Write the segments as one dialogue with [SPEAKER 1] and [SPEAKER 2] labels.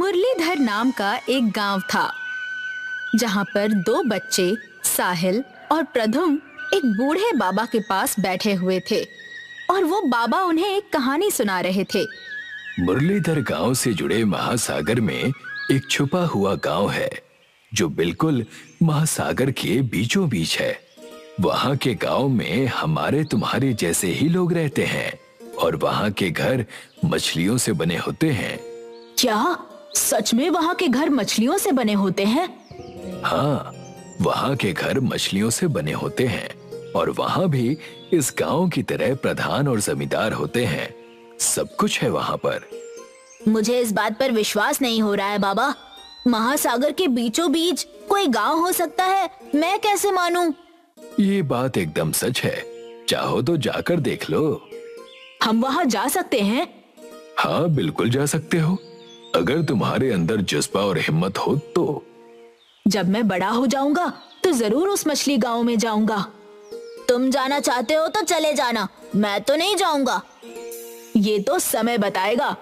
[SPEAKER 1] मुरलीधर नाम का एक गांव था, जहां पर दो बच्चे साहिल और प्रधुम एक बूढ़े बाबा के पास बैठे हुए थे और वो बाबा उन्हें एक कहानी सुना रहे थे।
[SPEAKER 2] मुरलीधर गांव से जुड़े महासागर में एक छुपा हुआ गांव है जो बिल्कुल महासागर के बीचों बीच है। वहां के गांव में हमारे तुम्हारे जैसे ही लोग रहते हैं और वहां के घर मछलियों से बने होते हैं।
[SPEAKER 1] क्या सच में वहां के घर मछलियों से बने होते हैं?
[SPEAKER 2] हाँ, वहां के घर मछलियों से बने होते हैं और वहां भी इस गांव की तरह प्रधान और जमींदार होते हैं। सब कुछ है वहां पर।
[SPEAKER 1] मुझे इस बात पर विश्वास नहीं हो रहा है बाबा। महासागर के बीचों बीच कोई गांव हो सकता है? मैं कैसे मानूं?
[SPEAKER 2] ये बात एकदम सच है। चाहो तो जाकर देख लो।
[SPEAKER 1] हम वहां जा सकते हैं?
[SPEAKER 2] हाँ, बिल्कुल जा सकते हो, अगर तुम्हारे अंदर जज्बा और हिम्मत हो तो।
[SPEAKER 1] जब मैं बड़ा हो जाऊंगा तो जरूर उस मछली गांव में जाऊंगा। तुम जाना चाहते हो तो चले जाना, मैं तो नहीं जाऊंगा। ये तो समय बताएगा,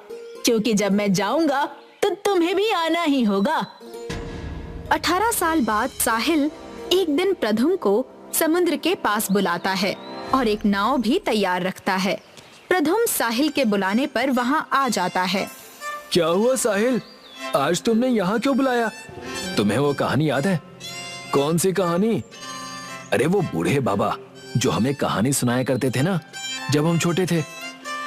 [SPEAKER 1] क्योंकि जब मैं जाऊंगा तो तुम्हें भी आना ही होगा। 18 साल बाद साहिल एक दिन प्रधुम को समुद्र के पास बुलाता है और एक नाव भी तैयार रखता है। प्रधुम साहिल के बुलाने पर वहां आ जाता है।
[SPEAKER 2] क्या हुआ साहिल, आज तुमने यहाँ क्यों बुलाया? तुम्हें वो कहानी याद है? कौन सी कहानी? अरे वो बूढ़े बाबा जो हमें कहानी सुनाया करते थे ना जब हम छोटे थे।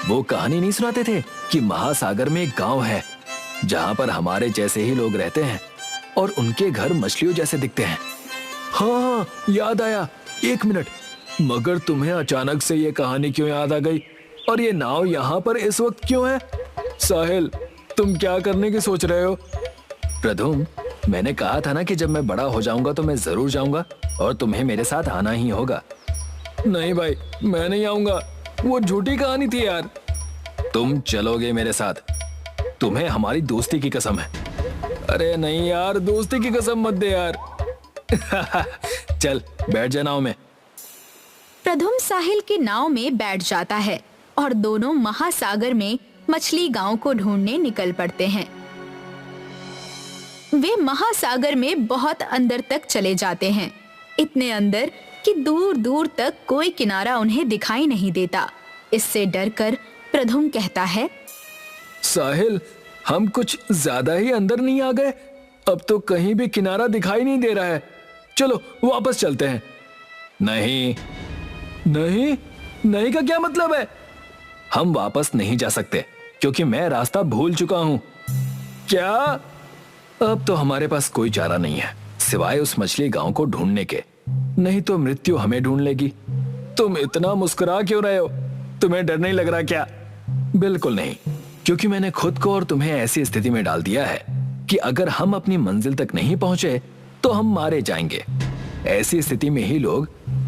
[SPEAKER 2] वो कहानी नहीं सुनाते थे कि महासागर में एक गांव है जहां पर हमारे जैसे ही लोग रहते हैं और उनके घर मछलियों जैसे दिखते हैं। हाँ, याद आया। एक मिनट, मगर तुम्हें अचानक से ये कहानी क्यों याद आ गई और ये नाव यहाँ पर इस वक्त क्यों है? साहिल, तुम क्या करने की सोच रहे हो? प्रधुम, मैंने कहा था ना कि जब मैं बड़ा हो जाऊंगा तो मैं जरूर जाऊंगा और तुम्हें मेरे साथ आना ही होगा। नहीं भाई, मैं नहीं आऊंगा, वो झूठी कहानी थी यार। तुम चलोगे मेरे साथ, तुम्हें हमारी दोस्ती की कसम है। अरे नहीं यार, दोस्ती की कसम मत दे यार। चल बैठ जा नाव में।
[SPEAKER 1] प्रधुम साहिल की नाव में बैठ जाता है और दोनों महासागर में मछली गांव को ढूंढने निकल पड़ते हैं। वे महासागर में बहुत अंदर तक चले जाते हैं, इतने अंदर कि दूर दूर तक कोई किनारा उन्हें दिखाई नहीं देता। इससे डरकर प्रधुम कहता है,
[SPEAKER 2] साहिल, हम कुछ ज्यादा ही अंदर नहीं आ गए? अब तो कहीं भी किनारा दिखाई नहीं दे रहा है। चलो वापस चलते हैं। नहीं नहीं, नहीं का क्या मतलब है? हम वापस नहीं जा सकते क्योंकि मैं रास्ता भूल चुका हूं। क्या? अब तो हमारे पास कोई चारा नहीं है सिवाय उस मछली गांव को ढूंढने के, नहीं तो मृत्यु हमें ढूंढ लेगी। तुम इतना मुस्कुरा क्यों रहे हो? तुम्हें डर नहीं लग रहा क्या? बिल्कुल नहीं, क्योंकि मैंने खुद को और तुम्हें ऐसी स्थिति में डाल दिया है कि अगर हम अपनी मंजिल तक नहीं पहुंचे तो हम मारे जाएंगे। ऐसी स्थिति में ही लोग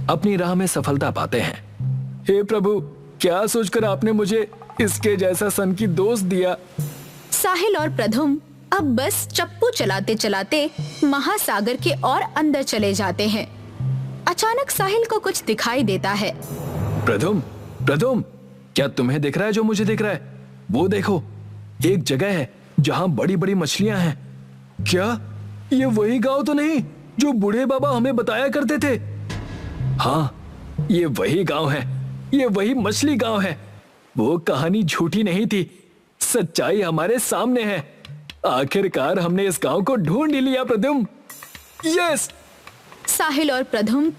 [SPEAKER 2] अपनी राह में सफलता पाते हैं। हे प्रभु, क्या सोचकर आपने मुझे इसके जैसा सनकी दोस्त दिया?
[SPEAKER 1] साहिल और प्रधुम अब बस चप्पू चलाते चलाते महासागर के और अंदर चले जाते हैं। अचानक साहिल को कुछ दिखाई देता है।
[SPEAKER 2] प्रधुम, प्रधुम, क्या तुम्हें दिख रहा है जो मुझे दिख रहा है? वो देखो, एक जगह है जहां बड़ी बड़ी मछलियां हैं। क्या ये वही गांव तो नहीं जो बूढ़े बाबा हमें बताया करते थे? हाँ, ये वही गांव है, ये वही मछली गांव है। वो कहानी झूठी नहीं थी, सच्चाई हमारे सामने है। आखिरकार हमने इस गांव को ढूंढ ही लिया प्रधुम। यस!
[SPEAKER 1] साहिल और प्रधुम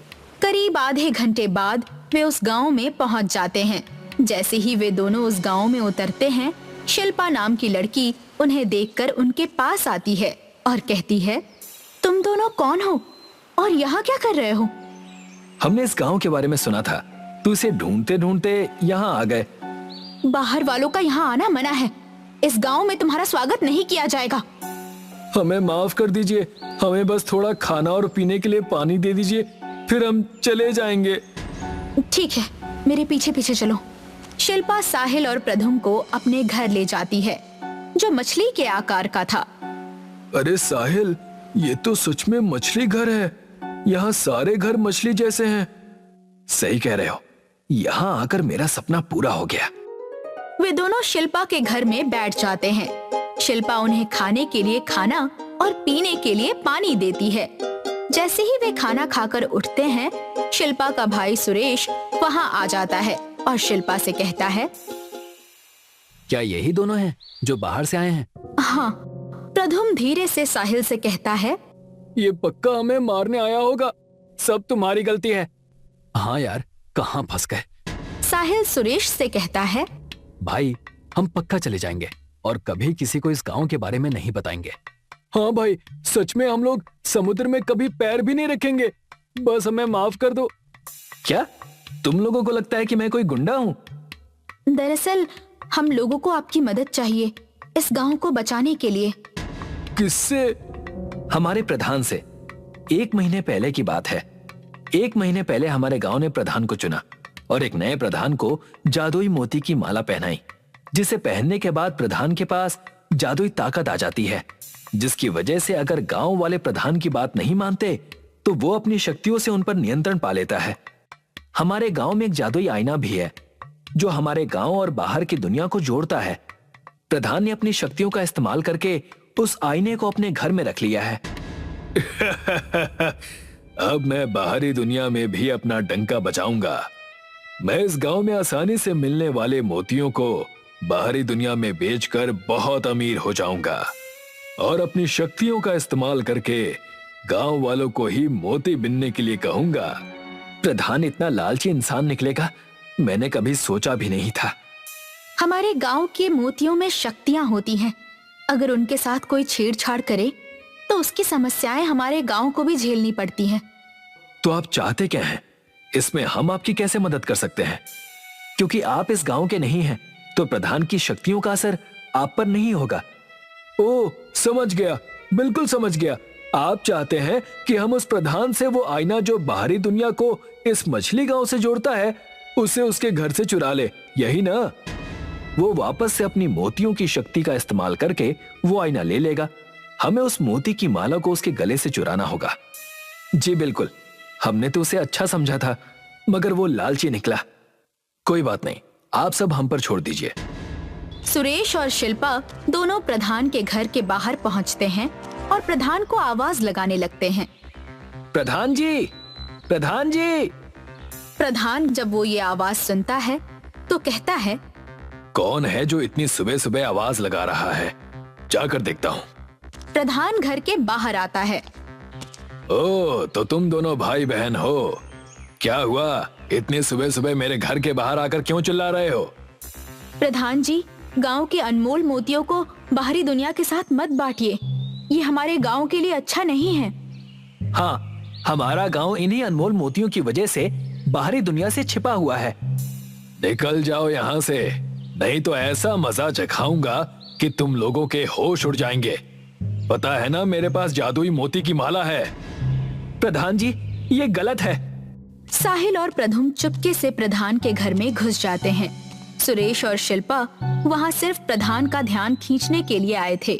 [SPEAKER 1] करीब आधे घंटे बाद वे उस गांव में पहुंच जाते हैं। जैसे ही वे दोनों उस गांव में उतरते हैं, शिल्पा नाम की लड़की उन्हें देखकर उनके पास आती है और कहती है, तुम दोनों कौन हो और यहाँ क्या कर रहे हो?
[SPEAKER 2] हमने इस गांव के बारे में सुना था, तू इसे ढूंढते ढूंढते यहाँ आ गए।
[SPEAKER 1] बाहर वालों का यहाँ आना मना है। इस गांव में तुम्हारा स्वागत नहीं किया जाएगा।
[SPEAKER 2] हमें माफ कर दीजिए, हमें बस थोड़ा खाना और पीने के लिए पानी दे दीजिए, फिर हम चले जाएंगे।
[SPEAKER 1] ठीक है, मेरे पीछे पीछे चलो। शिल्पा साहिल और प्रधुम को अपने घर ले जाती है, जो मछली के आकार का था।
[SPEAKER 2] अरे साहिल, ये तो सच में मछली घर है। यहाँ सारे घर मछली जैसे हैं। सही कह रहे हो, यहाँ आकर मेरा सपना पूरा हो गया।
[SPEAKER 1] वे दोनों शिल्पा के घर में बैठ जाते हैं। शिल्पा उन्हें खाने के लिए खाना और पीने के लिए पानी देती है। जैसे ही वे खाना खाकर उठते हैं, शिल्पा का भाई सुरेश वहाँ आ जाता है और शिल्पा से कहता है,
[SPEAKER 2] क्या यही दोनों हैं जो बाहर से आए हैं?
[SPEAKER 1] हाँ। प्रधुम धीरे से साहिल से कहता है,
[SPEAKER 2] ये पक्का हमें मारने आया होगा, सब तुम्हारी गलती है। हाँ यार, कहाँ फंस गए।
[SPEAKER 1] साहिल सुरेश से कहता है,
[SPEAKER 2] भाई हम पक्का चले जाएंगे और कभी किसी को इस गांव के बारे में नहीं बताएंगे। हाँ भाई, सच में हम लोग समुद्र में कभी पैर भी नहीं रखेंगे, बस हमें माफ कर दो। क्या तुम लोगों को लगता है कि मैं कोई गुंडा हूँ?
[SPEAKER 1] दरअसल हम लोगों को आपकी मदद चाहिए इस गांव को बचाने के लिए।
[SPEAKER 2] किससे? हमारे प्रधान से। 1 महीने पहले की बात है। 1 महीने पहले हमारे गांव ने प्रधान को चुना और एक नए प्रधान को जादुई मोती की माला पहनाई, जिसे पहनने के बाद प्रधान के पास जादुई ताकत आ जाती है, जिसकी वजह से अगर गांव वाले प्रधान की बात नहीं मानते तो वो अपनी शक्तियों से उन पर नियंत्रण पा लेता है। हमारे गांव में एक जादुई आईना भी है जो हमारे गांव और बाहर की दुनिया को जोड़ता है। प्रधान ने अपनी शक्तियों का इस्तेमाल करके उस आईने को अपने घर में रख लिया है। अब मैं बाहरी दुनिया में भी अपना डंका बजाऊंगा। मैं इस गांव में आसानी से मिलने वाले मोतियों को बाहरी दुनिया में बेचकर बहुत अमीर हो जाऊंगा और अपनी शक्तियों का इस्तेमाल करके गांव वालों को ही मोती बिनने के लिए कहूंगा। प्रधान इतना लालची इंसान निकलेगा, मैंने कभी सोचा भी नहीं था।
[SPEAKER 1] हमारे गांव के मोतियों में शक्तियां होती हैं। अगर उनके साथ कोई छेड़छाड़ करे तो उसकी समस्याएं हमारे गांव को भी झेलनी पड़ती हैं।
[SPEAKER 2] तो आप चाहते क्या हैं? इसमें हम आपकी कैसे मदद कर सकते हैं? क्योंकि आप इस गांव के नहीं हैं, तो प्रधान की शक्तियों का असर आप पर नहीं होगा। ओह, समझ गया, बिल्कुल समझ गया। आप चाहते हैं कि हम उस प्रधान से वो आईना जो बाहरी दुनिया को इस मछली गांव से जोड़ता है, उसे उसके घर से चुरा ले, यही ना? वो वापस से अपनी मोतियों की शक्ति का इस्तेमाल करके वो आईना ले लेगा। हमें उस मोती की माला को उसके गले से चुराना होगा। जी बिल्कुल, हमने तो उसे अच्छा समझा था, मगर वो लालची निकला। कोई बात नहीं, आप सब हम पर छोड़ दीजिए।
[SPEAKER 1] सुरेश और शिल्पा दोनों प्रधान के घर के बाहर पहुंचते हैं और प्रधान को आवाज लगाने लगते हैं।
[SPEAKER 2] प्रधान जी, प्रधान जी।
[SPEAKER 1] प्रधान जब वो ये आवाज सुनता है तो कहता है,
[SPEAKER 2] कौन है जो इतनी सुबह सुबह आवाज लगा रहा है? जाकर देखता हूँ।
[SPEAKER 1] प्रधान घर के बाहर आता है।
[SPEAKER 2] ओह, तो तुम दोनों भाई बहन हो। क्या हुआ, इतनी सुबह सुबह मेरे घर के बाहर आकर क्यों चिल्ला रहे हो?
[SPEAKER 1] प्रधान जी, गांव के अनमोल मोतियों को बाहरी दुनिया के साथ मत बांटिए, ये हमारे गांव के लिए अच्छा नहीं है।
[SPEAKER 2] हाँ, हमारा गांव इन्हीं अनमोल मोतियों की वजह से बाहरी दुनिया से छिपा हुआ है। निकल जाओ यहाँ से, नहीं तो ऐसा मजा चखाऊंगा कि तुम लोगों के होश उड़ जाएंगे। पता है ना, मेरे पास जादुई मोती की माला है। प्रधान जी, ये गलत है।
[SPEAKER 1] साहिल और प्रधुम चुपके से प्रधान के घर में घुस जाते हैं। सुरेश और शिल्पा वहाँ सिर्फ प्रधान का ध्यान खींचने के लिए आए थे।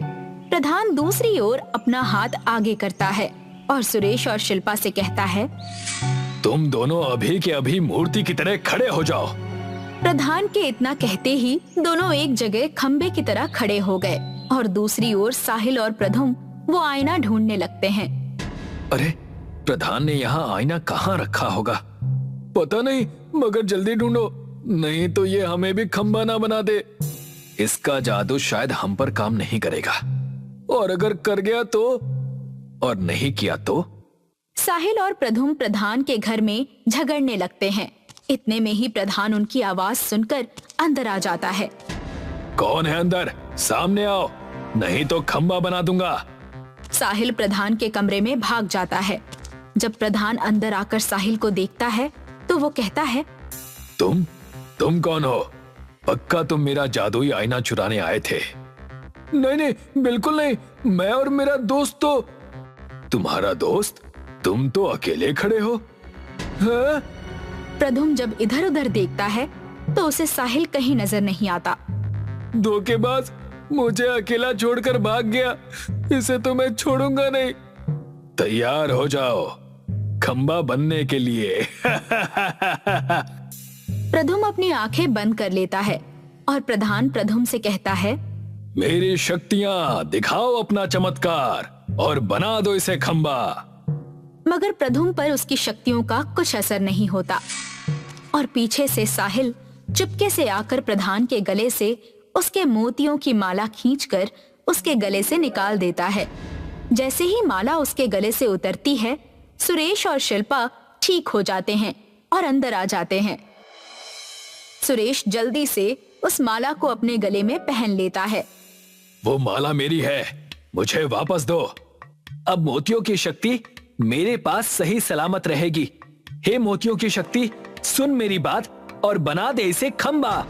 [SPEAKER 1] प्रधान दूसरी ओर अपना हाथ आगे करता है और सुरेश और शिल्पा से कहता है,
[SPEAKER 2] तुम दोनों अभी के अभी मूर्ति की तरह खड़े हो जाओ।
[SPEAKER 1] प्रधान के इतना कहते ही दोनों एक जगह खंबे की तरह खड़े हो गए और दूसरी ओर साहिल और प्रधुम वो आईना ढूंढने लगते हैं।
[SPEAKER 2] अरे, प्रधान ने यहाँ आईना कहाँ रखा होगा? पता नहीं, मगर जल्दी ढूंढो, नहीं तो ये हमें भी खंबा ना बना दे। इसका जादू शायद हम पर काम नहीं करेगा, और अगर कर गया तो, और नहीं किया तो?
[SPEAKER 1] साहिल और प्रधुम प्रधान के घर में झगड़ने लगते हैं। इतने में ही प्रधान उनकी आवाज सुनकर अंदर आ जाता है।
[SPEAKER 2] कौन है अंदर? सामने आओ, नहीं तो खंबा बना दूंगा।
[SPEAKER 1] साहिल प्रधान के कमरे में भाग जाता है। जब प्रधान अंदर आकर साहिल को देखता है तो वो कहता है,
[SPEAKER 2] तुम कौन हो? पक्का तुम मेरा जादुई आईना चुराने आए थे। नहीं नहीं, बिल्कुल नहीं, मैं और मेरा दोस्त तो। तुम्हारा दोस्त? तुम तो अकेले खड़े हो। हाँ?
[SPEAKER 1] प्रधुम जब इधर उधर देखता है तो उसे साहिल कहीं नजर नहीं आता।
[SPEAKER 2] धोखेबाज, मुझे अकेला छोड़कर भाग गया, इसे तो मैं छोड़ूंगा नहीं। तैयार हो जाओ खंबा बनने के लिए।
[SPEAKER 1] प्रधुम अपनी आंखें बंद कर लेता है और प्रधान प्रधुम से कहता है,
[SPEAKER 2] मेरी शक्तियां दिखाओ अपना चमत्कार और बना दो इसे खंबा।
[SPEAKER 1] मगर प्रधुम पर उसकी शक्तियों का कुछ असर नहीं होता और पीछे से साहिल चुपके से आकर प्रधान के गले से उसके मोतियों की माला खींचकर उसके गले से निकाल देता है। जैसे ही माला उसके गले से उतरती है, सुरेश और शिल्पा ठीक हो जाते हैं और अंदर आ जाते हैं। सुरेश जल्दी से उस माला को अपने गले में पहन लेता है।
[SPEAKER 2] वो माला मेरी है, मुझे वापस दो। अब मोतियों की शक्ति मेरे पास सही सलामत रहेगी। हे मोतियों की शक्ति, सुन मेरी बात और बना दे इसे खंबा।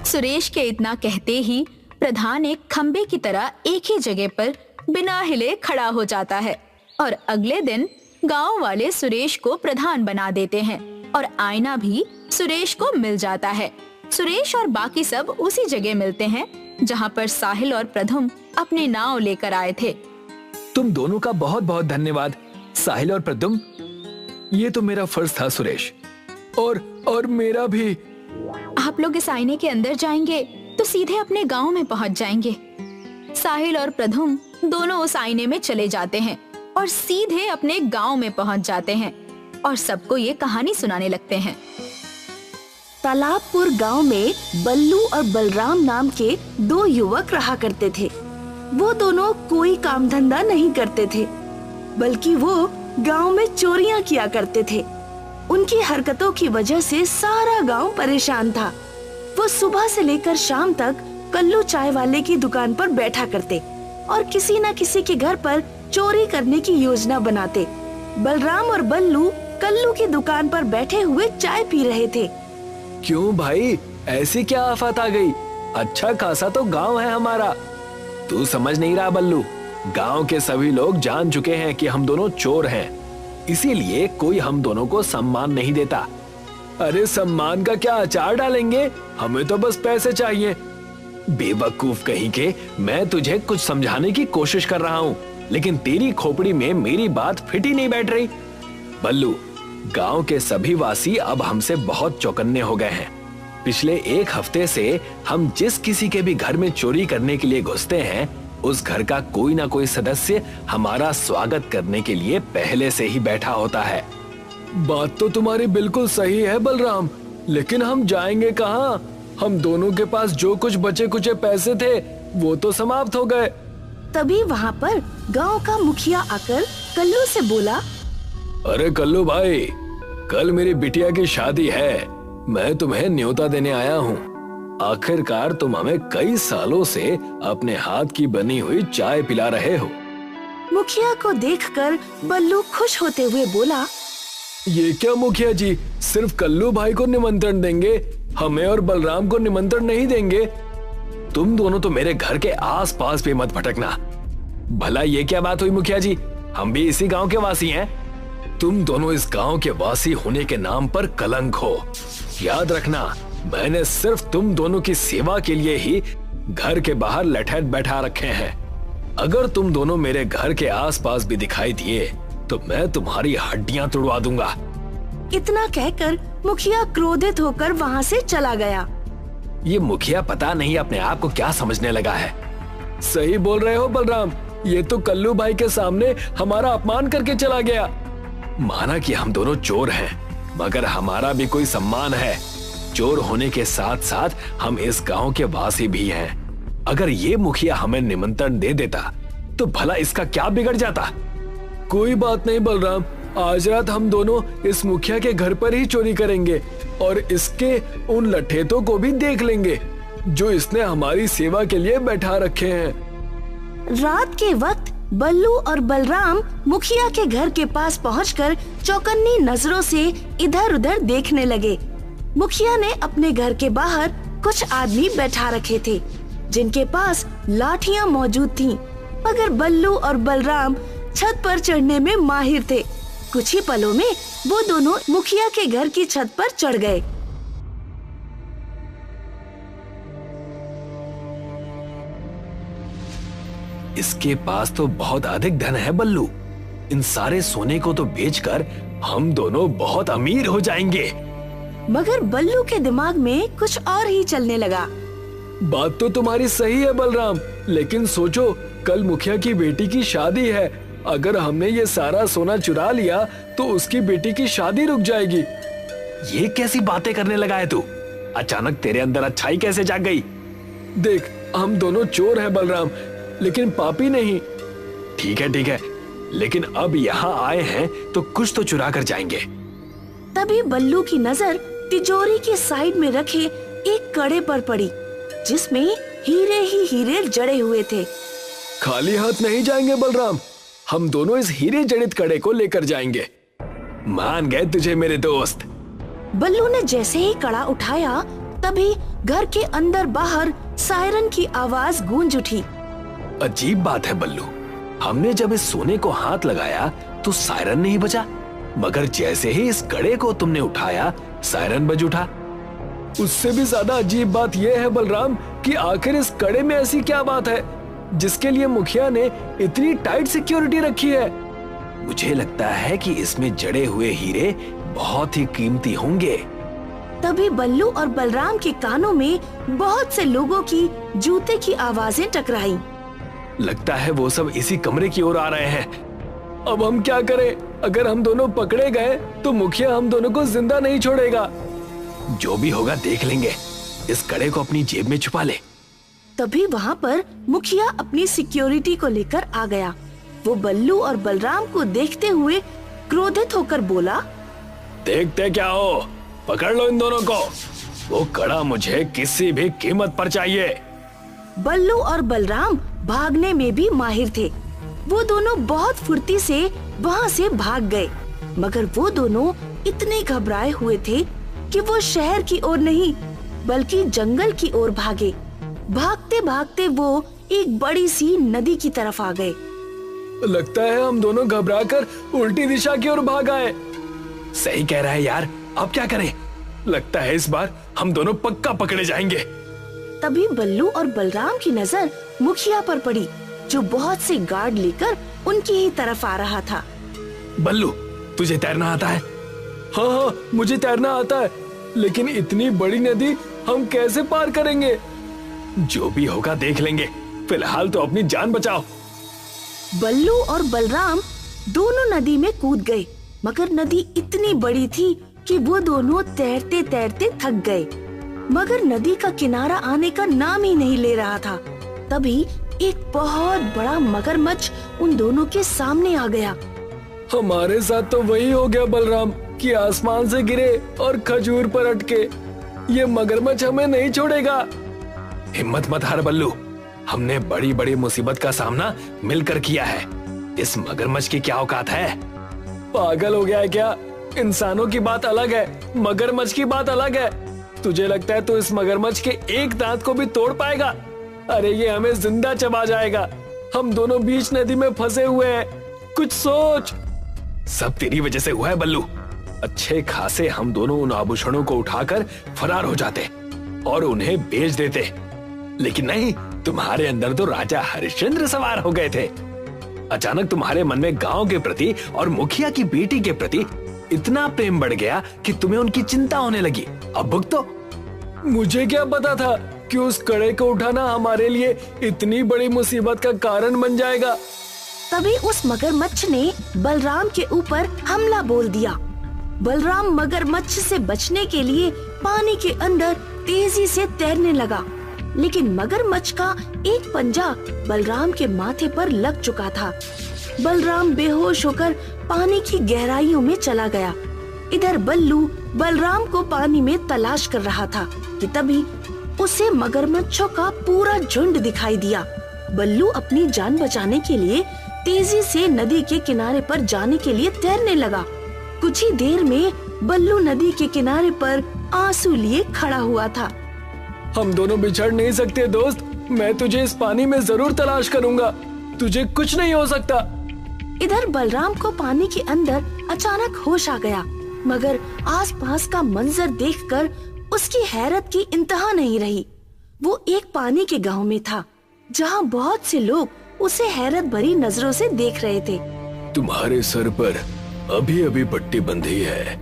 [SPEAKER 1] सुरेश के इतना कहते ही प्रधान एक खंबे की तरह एक ही जगह पर बिना हिले खड़ा हो जाता है और अगले दिन गांव वाले सुरेश को प्रधान बना देते हैं और आईना भी सुरेश को मिल जाता है। सुरेश और बाकी सब उसी जगह मिलते हैं जहां पर साहिल और प्रधुम अपने नाव लेकर आए थे।
[SPEAKER 2] तुम दोनों का बहुत बहुत धन्यवाद साहिल और प्रधुम। ये तो मेरा फर्ज था सुरेश, और मेरा भी।
[SPEAKER 1] आप लोग इस आईने के अंदर जाएंगे तो सीधे अपने गांव में पहुंच जाएंगे। साहिल और प्रधुम दोनों उस आईने में चले जाते हैं और सीधे अपने गांव में पहुंच जाते हैं और सबको ये कहानी सुनाने लगते हैं।
[SPEAKER 3] तालाबपुर गांव में बल्लू और बलराम नाम के दो युवक रहा करते थे। वो दोनों कोई काम धंधा नहीं करते थे, बल्कि वो गांव में चोरियां किया करते थे। उनकी हरकतों की वजह से सारा गांव परेशान था। वो सुबह से लेकर शाम तक कल्लू चाय वाले की दुकान पर बैठा करते और किसी न किसी के घर पर चोरी करने की योजना बनाते। बलराम और बल्लू कल्लू की दुकान पर बैठे हुए चाय पी रहे थे।
[SPEAKER 2] क्यों भाई, ऐसी क्या आफत आ गई? अच्छा खासा तो गांव है हमारा। तू समझ नहीं रहा बल्लू, गांव के सभी लोग जान चुके हैं कि हम दोनों चोर हैं, इसीलिए कोई हम दोनों को सम्मान नहीं देता। अरे सम्मान का क्या अचार डालेंगे, हमें तो बस पैसे चाहिए। बेवकूफ कहीं के, मैं तुझे कुछ समझाने की कोशिश कर रहा हूँ, लेकिन तेरी खोपड़ी में मेरी बात फिट ही नहीं बैठ रही। बल्लू, गांव के सभी वासी अब हमसे बहुत चौकन्ने हो गए हैं। पिछले एक हफ्ते से हम जिस किसी के भी घर में चोरी करने के लिए घुसते हैं, उस घर का कोई ना कोई सदस्य हमारा स्वागत करने के लिए पहले से ही बैठा होता है। बात तो तुम्हारी बिल्कुल सही है बलराम, लेकिन हम जाएंगे कहाँ? हम दोनों के पास जो कुछ बचे कुचे पैसे थे वो तो समाप्त हो गए।
[SPEAKER 3] तभी वहाँ पर गांव का मुखिया आकर कल्लू से बोला,
[SPEAKER 2] अरे कल्लू भाई, कल मेरी बिटिया की शादी है, मैं तुम्हें न्योता देने आया हूँ। आखिरकार तुम हमें कई सालों से अपने हाथ की बनी हुई चाय पिला रहे हो।
[SPEAKER 3] मुखिया को देखकर बल्लू खुश होते हुए बोला,
[SPEAKER 2] ये क्या मुखिया जी, सिर्फ कल्लू भाई को निमंत्रण देंगे, हमें और बलराम को निमंत्रण नहीं देंगे? तुम दोनों तो मेरे घर के आसपास भी मत भटकना। भला ये क्या बात हुई मुखिया जी, हम भी इसी गांव के वासी हैं। तुम दोनों इस गांव के वासी होने के नाम पर कलंक हो। याद रखना, मैंने सिर्फ तुम दोनों की सेवा के लिए ही घर के बाहर लठैत बैठा रखे हैं। अगर तुम दोनों मेरे घर के आसपास भी दिखाई दिए तो मैं तुम्हारी हड्डियां तोड़वा दूंगा।
[SPEAKER 3] इतना कहकर मुखिया क्रोधित होकर वहाँ से चला गया।
[SPEAKER 2] ये मुखिया पता नहीं अपने आप को क्या समझने लगा है। सही बोल रहे हो बलराम, ये तो कल्लू भाई के सामने हमारा अपमान करके चला गया। माना कि हम दोनों चोर हैं, मगर हमारा भी कोई सम्मान है। चोर होने के साथ साथ हम इस गांव के वासी भी हैं। अगर ये मुखिया हमें निमंत्रण दे देता तो भला इसका क्या बिगड़ जाता? कोई बात नहीं बलराम, आज रात हम दोनों इस मुखिया के घर पर ही चोरी करेंगे और इसके उन लठेतों को भी देख लेंगे जो इसने हमारी सेवा के लिए बैठा रखे हैं।
[SPEAKER 3] रात के वक्त बल्लू और बलराम मुखिया के घर के पास पहुंचकर चौकन्नी नजरों से इधर उधर देखने लगे। मुखिया ने अपने घर के बाहर कुछ आदमी बैठा रखे थे जिनके पास लाठियां मौजूद थीं, मगर बल्लू और बलराम छत पर चढ़ने में माहिर थे। कुछ ही पलों में वो दोनों मुखिया के घर की छत पर चढ़ गए।
[SPEAKER 2] इसके पास तो बहुत अधिक धन है बल्लू, इन सारे सोने को तो बेचकर हम दोनों बहुत अमीर हो जाएंगे।
[SPEAKER 3] मगर बल्लू के दिमाग में कुछ और ही चलने लगा।
[SPEAKER 2] बात तो तुम्हारी सही है बलराम, लेकिन सोचो कल मुखिया की बेटी की शादी है। अगर हमने ये सारा सोना चुरा लिया तो उसकी बेटी की शादी रुक जाएगी। ये कैसी बातें करने लगा है तू? अचानक तेरे अंदर अच्छाई कैसे जाग गई? देख, हम दोनों चोर हैं बलराम, लेकिन पापी नहीं। ठीक है, लेकिन अब यहाँ आए हैं तो कुछ तो चुरा कर जाएंगे।
[SPEAKER 3] तभी बल्लू की नजर तिजोरी के साइड में रखे एक कड़े पर पड़ी, जिसमें हीरे ही हीरे जड़े हुए थे।
[SPEAKER 2] खाली हाथ नहीं जाएंगे बलराम, हम दोनों इस हीरे जड़ित कड़े को लेकर जाएंगे। मान गए तुझे मेरे दोस्त।
[SPEAKER 3] बल्लू ने जैसे ही कड़ा उठाया, तभी घर के अंदर बाहर सायरन की आवाज गूंज उठी।
[SPEAKER 2] अजीब बात है बल्लू, हमने जब इस सोने को हाथ लगाया तो सायरन नहीं बजा, मगर जैसे ही इस कड़े को तुमने उठाया सायरन बज उठा। उससे भी ज्यादा अजीब बात यह है बलराम कि आखिर इस कड़े में ऐसी क्या बात है जिसके लिए मुखिया ने इतनी टाइट सिक्योरिटी रखी है। मुझे लगता है कि इसमें जड़े हुए हीरे बहुत ही कीमती होंगे।
[SPEAKER 3] तभी बल्लू और बलराम के कानों में बहुत से लोगों की जूते की आवाजें टकराई।
[SPEAKER 2] लगता है वो सब इसी कमरे की ओर आ रहे हैं। अब हम क्या करें? अगर हम दोनों पकड़े गए तो मुखिया हम दोनों को जिंदा नहीं छोड़ेगा। जो भी होगा देख लेंगे, इस कड़े को अपनी जेब में छुपा ले।
[SPEAKER 3] तभी वहाँ पर मुखिया अपनी सिक्योरिटी को लेकर आ गया। वो बल्लू और बलराम को देखते हुए क्रोधित होकर बोला,
[SPEAKER 2] देखते क्या हो, पकड़ लो इन दोनों को। वो कड़ा मुझे किसी भी कीमत पर चाहिए।
[SPEAKER 3] बल्लू और बलराम भागने में भी माहिर थे। वो दोनों बहुत फुर्ती से वहाँ से भाग गए, मगर वो दोनों इतने घबराए हुए थे कि वो शहर की ओर नहीं बल्कि जंगल की ओर भागे। भागते भागते वो एक बड़ी सी नदी की तरफ आ गए।
[SPEAKER 2] लगता है हम दोनों घबराकर उल्टी दिशा की ओर भाग आए। सही कह रहा है यार, अब क्या करें? लगता है इस बार हम दोनों पक्का पकड़े जाएंगे।
[SPEAKER 3] तभी बल्लू और बलराम की नजर मुखिया पर पड़ी, जो बहुत से गार्ड लेकर उनकी ही तरफ आ रहा था।
[SPEAKER 2] बल्लू, तुझे तैरना आता है? हाँ, मुझे तैरना आता है, लेकिन इतनी बड़ी नदी हम कैसे पार करेंगे? जो भी होगा देख लेंगे, फिलहाल तो अपनी जान बचाओ।
[SPEAKER 3] बल्लू और बलराम दोनों नदी में कूद गए, मगर नदी इतनी बड़ी थी कि वो दोनों तैरते तैरते थक गए, मगर नदी का किनारा आने का नाम ही नहीं ले रहा था। तभी एक बहुत बड़ा मगरमच्छ उन दोनों के सामने आ गया।
[SPEAKER 2] हमारे साथ तो वही हो गया बलराम कि आसमान से गिरे और खजूर पर अटके। ये मगरमच्छ हमें नहीं छोड़ेगा। हिम्मत मत हार बल्लू, हमने बड़ी बड़ी मुसीबत का सामना मिलकर किया है। इस मगरमच्छ की क्या औकात है? पागल हो गया है क्या? इंसानों की बात अलग है, मगरमच्छ की बात अलग है। तुझे लगता है तो इस मगरमच्छ के एक दांत को भी तोड़ पाएगा? अरे ये हमें जिंदा चबा जाएगा। हम दोनों बीच नदी में फंसे हुए हैं, कुछ सोच। सब तेरी वजह से हुआ है बल्लू। अच्छे खासे हम दोनों उन आभूषणों को उठाकर फरार हो जाते और उन्हें बेच देते, लेकिन नहीं, तुम्हारे अंदर तो राजा हरिश्चंद्र सवार हो गए थे। अचानक तुम्हारे मन में गांव के प्रति और मुखिया की बेटी के प्रति इतना प्रेम बढ़ गया कि तुम्हें उनकी चिंता होने लगी। अब भुगतो। मुझे क्या पता था कि उस कड़े को उठाना हमारे लिए इतनी बड़ी मुसीबत का कारण बन जाएगा।
[SPEAKER 3] तभी उस मगरमच्छ ने बलराम के ऊपर हमला बोल दिया। बलराम मगरमच्छ से बचने के लिए पानी के अंदर तेजी से तैरने लगा, लेकिन मगरमच्छ का एक पंजा बलराम के माथे पर लग चुका था। बलराम बेहोश होकर पानी की गहराइयों में चला गया। इधर बल्लू बलराम को पानी में तलाश कर रहा था कि तभी उसे मगरमच्छों का पूरा झुंड दिखाई दिया। बल्लू अपनी जान बचाने के लिए तेजी से नदी के किनारे पर जाने के लिए तैरने लगा। कुछ ही देर में बल्लू नदी के किनारे पर आंसू लिए खड़ा हुआ था।
[SPEAKER 2] हम दोनों बिछड़ नहीं सकते दोस्त, मैं तुझे इस पानी में जरूर तलाश करूंगा, तुझे कुछ नहीं हो सकता।
[SPEAKER 3] इधर बलराम को पानी के अंदर अचानक होश आ गया, मगर आसपास का मंजर देखकर उसकी हैरत की इंतहा नहीं रही। वो एक पानी के गांव में था, जहां बहुत से लोग उसे हैरत भरी नजरों से देख रहे थे।
[SPEAKER 2] तुम्हारे सर पर अभी अभी पट्टी बंधी है,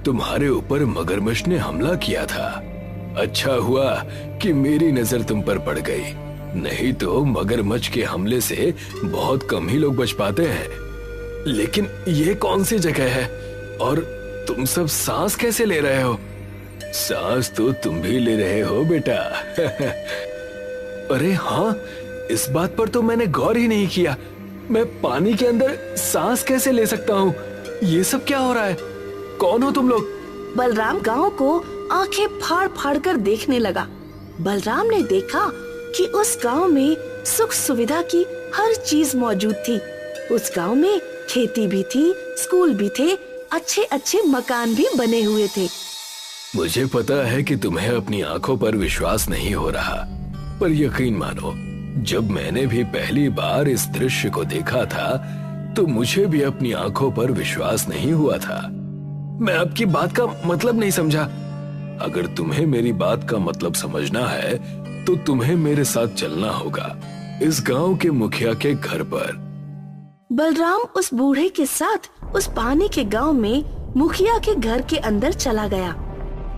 [SPEAKER 2] तुम्हारे ऊपर मगरमच्छ ने हमला किया था। अच्छा हुआ कि मेरी नजर तुम पर पड़ गई, नहीं तो मगरमच्छ के हमले से बहुत कम ही लोग बच पाते हैं। लेकिन ये कौन सी जगह है और तुम सब सांस कैसे ले रहे हो? सांस तो तुम भी ले रहे हो बेटा। अरे हाँ, इस बात पर तो मैंने गौर ही नहीं किया। मैं पानी के अंदर सांस कैसे ले सकता हूँ? ये सब क्या हो रहा है? कौन हो तुम लोग?
[SPEAKER 3] बलराम गांव को आंखें फाड़ फाड़ कर देखने लगा। बलराम ने देखा कि उस गांव में सुख सुविधा की हर चीज मौजूद थी। उस गांव में खेती भी थी, स्कूल भी थे, अच्छे अच्छे मकान भी बने हुए थे।
[SPEAKER 2] मुझे पता है कि तुम्हें अपनी आंखों पर विश्वास नहीं हो रहा, पर यकीन मानो, जब मैंने भी पहली बार इस दृश्य को देखा था तो मुझे भी अपनी आंखों पर विश्वास नहीं हुआ था। मैं आपकी बात का मतलब नहीं समझा। अगर तुम्हें मेरी बात का मतलब समझना है तो तुम्हें मेरे साथ चलना होगा इस गांव के मुखिया के घर पर।
[SPEAKER 3] बलराम उस बूढ़े के साथ उस पानी के गांव में मुखिया के घर के अंदर चला गया।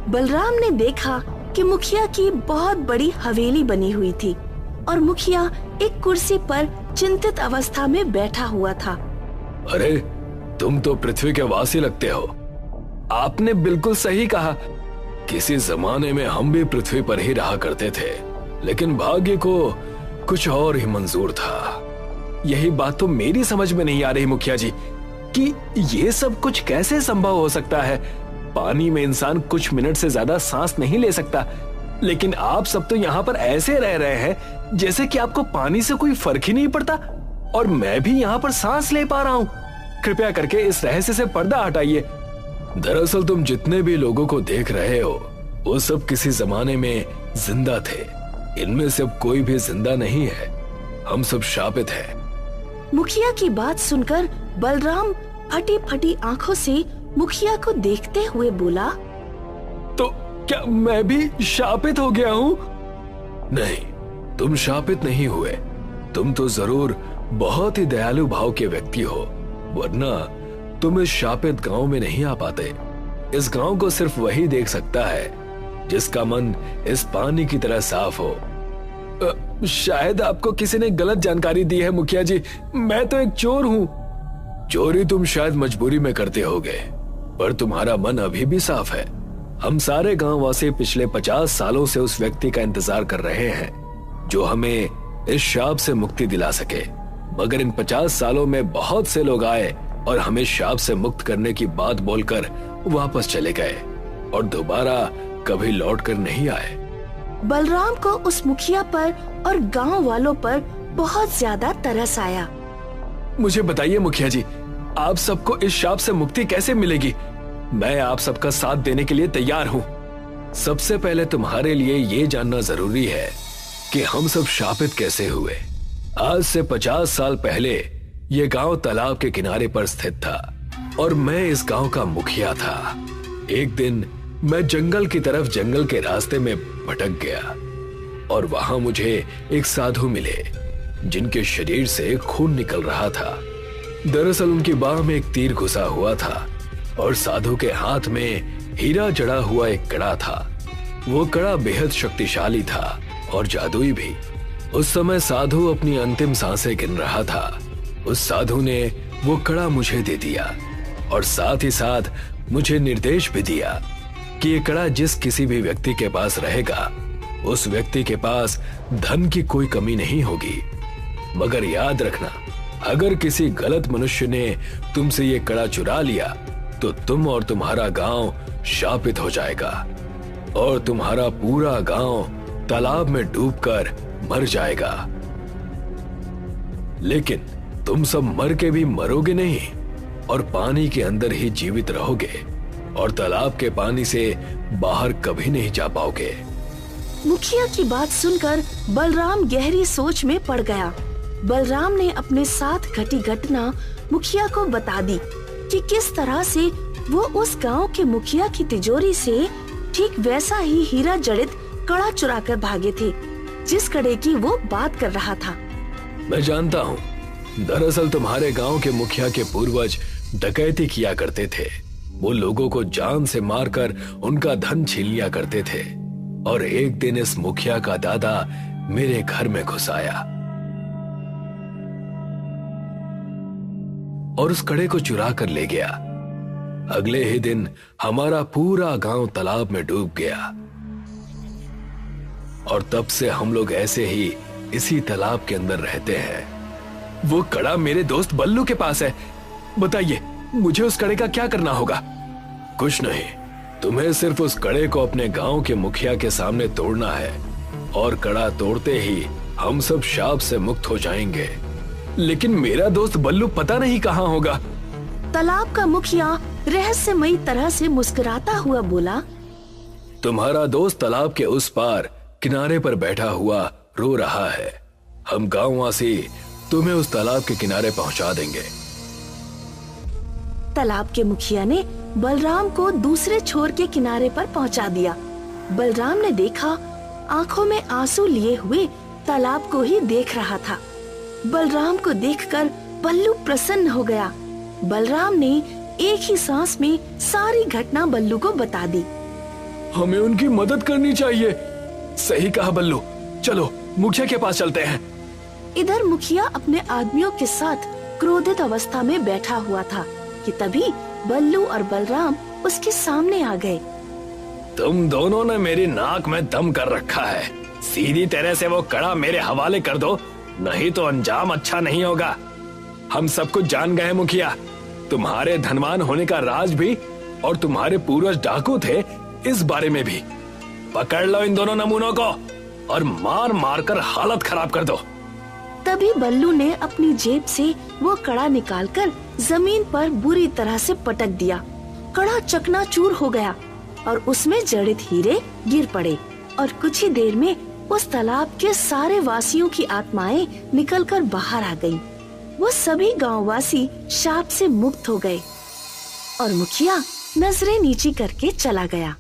[SPEAKER 3] बलराम ने देखा कि मुखिया की बहुत बड़ी हवेली बनी हुई थी और मुखिया एक कुर्सी पर चिंतित अवस्था में बैठा हुआ था।
[SPEAKER 2] अरे, तुम तो पृथ्वी के वासी लगते हो। आपने बिल्कुल सही कहा। किसी जमाने में हम भी पृथ्वी पर ही रहा करते थे, लेकिन भाग्य को कुछ और ही मंजूर था। यही बात तो मेरी समझ में नहीं आ रही मुखिया जी कि ये सब कुछ कैसे संभव हो सकता है। पानी में इंसान कुछ मिनट से ज्यादा सांस नहीं ले सकता, लेकिन आप सब तो यहाँ पर ऐसे रह रहे हैं जैसे कि आपको पानी से कोई फर्क ही नहीं पड़ता, और मैं भी यहाँ पर सांस ले पा रहा हूँ। कृपया करके इस रहस्य से पर्दा हटाइए। दरअसल तुम जितने भी लोगों को देख रहे हो वो सब किसी जमाने में जिंदा थे। इनमें से अब कोई भी जिंदा नहीं है। हम सब शापित हैं।
[SPEAKER 3] मुखिया की बात सुनकर बलराम फटी फटी आंखों से मुखिया को देखते हुए बोला,
[SPEAKER 2] तो क्या मैं भी शापित हो गया हूँ? नहीं, तुम शापित नहीं हुए। तुम तो जरूर बहुत ही दयालु भाव के व्यक्ति हो, वरना तुम इस शापित गांव में नहीं आ पाते। इस गांव को सिर्फ वही देख सकता है जिसका मन इस पानी की तरह साफ हो। शायद आपको किसी ने गलत जानकारी दी है मुखिया जी। मैं तो एक चोर हूँ। चोरी तुम शायद मजबूरी में करते होगे, पर तुम्हारा मन अभी भी साफ है। हम सारे गांव वासी पिछले 50 सालों से उस व्यक्ति का इंतजार कर रहे हैं जो हमें इस शाप से मुक्ति दिला सके, मगर इन 50 सालों में बहुत से लोग आए और हमें शाप से मुक्त करने की बात बोलकर वापस चले गए और दोबारा कभी लौट कर नहीं आए।
[SPEAKER 3] बलराम को उस मुखिया पर और गांव वालों पर बहुत ज्यादा तरस आया।
[SPEAKER 2] मुझे बताइए मुखिया जी, आप सबको इस शाप से मुक्ति कैसे मिलेगी? मैं आप सबका साथ देने के लिए तैयार हूँ। सबसे पहले तुम्हारे लिए ये जानना जरूरी है कि हम सब शापित कैसे हुए। आज से 50 साल पहले ये गांव तालाब के किनारे पर स्थित था और मैं इस गांव का मुखिया था। एक दिन मैं जंगल की तरफ जंगल के रास्ते में भटक गया और वहां मुझे एक साधु मिले जिनके शरीर से खून निकल रहा था। दरअसल उनकी बाह में एक तीर घुसा हुआ था और साधु के हाथ में हीरा जड़ा हुआ एक कड़ा था। वो कड़ा बेहद शक्तिशाली था और जादुई भी। उस समय साधु अपनी अंतिम सांसें गिन रहा था। उस साधु ने वो कड़ा मुझे दे दिया और साथ ही साथ मुझे निर्देश भी दिया कि ये कड़ा जिस किसी भी व्यक्ति के पास रहेगा उस व्यक्ति के पास धन की कोई कमी नहीं होगी। मगर याद रखना, अगर किसी गलत मनुष्य ने तुमसे ये कड़ा चुरा लिया तो तुम और तुम्हारा गांव शापित हो जाएगा और तुम्हारा पूरा गांव तालाब में डूबकर मर जाएगा। लेकिन तुम सब मर के भी मरोगे नहीं और पानी के अंदर ही जीवित रहोगे और तालाब के पानी से बाहर कभी नहीं जा पाओगे।
[SPEAKER 3] मुखिया की बात सुनकर बलराम गहरी सोच में पड़ गया। बलराम ने अपने साथ घटी घटना मुखिया को बता दी कि किस तरह से वो उस गांव के मुखिया की तिजोरी से ठीक वैसा ही हीरा जड़ित कड़ा चुरा कर भागे थे जिस कड़े की वो बात कर रहा था।
[SPEAKER 2] मैं जानता हूँ, दरअसल तुम्हारे गांव के मुखिया के पूर्वज डकैती किया करते थे। वो लोगों को जान से मारकर उनका धन छीन लिया करते थे। और एक दिन इस मुखिया का दादा मेरे घर में घुस आया और उस कड़े को चुरा कर ले गया। अगले ही दिन हमारा पूरा गांव तालाब में डूब गया और तब से हम लोग ऐसे ही इसी तालाब के अंदर रहते हैं। वो कड़ा मेरे दोस्त बल्लू के पास है। बताइए, मुझे उस कड़े का क्या करना होगा? कुछ नहीं, तुम्हें सिर्फ उस कड़े को अपने गांव के मुखिया के सामने तोड़ना है और कड़ा तोड़ते ही हम सब शाप से मुक्त हो जाएंगे। लेकिन मेरा दोस्त बल्लू पता नहीं कहाँ होगा।
[SPEAKER 3] तालाब का मुखिया रहस्यमयी तरह से मुस्कुराता हुआ बोला,
[SPEAKER 2] तुम्हारा दोस्त तालाब के उस पार किनारे पर बैठा हुआ रो रहा है। हम गांववासी तुम्हें उस तालाब के किनारे पहुंचा देंगे।
[SPEAKER 3] तालाब के मुखिया ने बलराम को दूसरे छोर के किनारे पर पहुंचा दिया। बलराम ने देखा, आंखों में आंसू लिए हुए तालाब को ही देख रहा था। बलराम को देखकर बल्लू प्रसन्न हो गया। बलराम ने एक ही सांस में सारी घटना बल्लू को बता दी।
[SPEAKER 2] हमें उनकी मदद करनी चाहिए। सही कहा बल्लू, चलो मुखिया के पास चलते हैं।
[SPEAKER 3] इधर मुखिया अपने आदमियों के साथ क्रोधित अवस्था में बैठा हुआ था कि तभी बल्लू और बलराम उसके सामने आ गए।
[SPEAKER 2] तुम दोनों ने मेरी नाक में दम कर रखा है। सीधी तरह से वो कड़ा मेरे हवाले कर दो, नहीं तो अंजाम अच्छा नहीं होगा। हम सब कुछ जान गए मुखिया, तुम्हारे धनवान होने का राज भी और तुम्हारे पूर्वज डाकू थे इस बारे में भी। पकड़ लो इन दोनों नमूनों को और मार मार कर हालत खराब कर दो।
[SPEAKER 3] तभी बल्लू ने अपनी जेब से वो कड़ा निकालकर जमीन पर बुरी तरह से पटक दिया। कड़ा चकनाचूर हो गया और उसमें जड़ित हीरे गिर पड़े और कुछ ही देर में उस तालाब के सारे वासियों की आत्माएं निकलकर बाहर आ गईं। वो सभी गांववासी शाप से मुक्त हो गए और मुखिया नजरें नीची करके चला गया।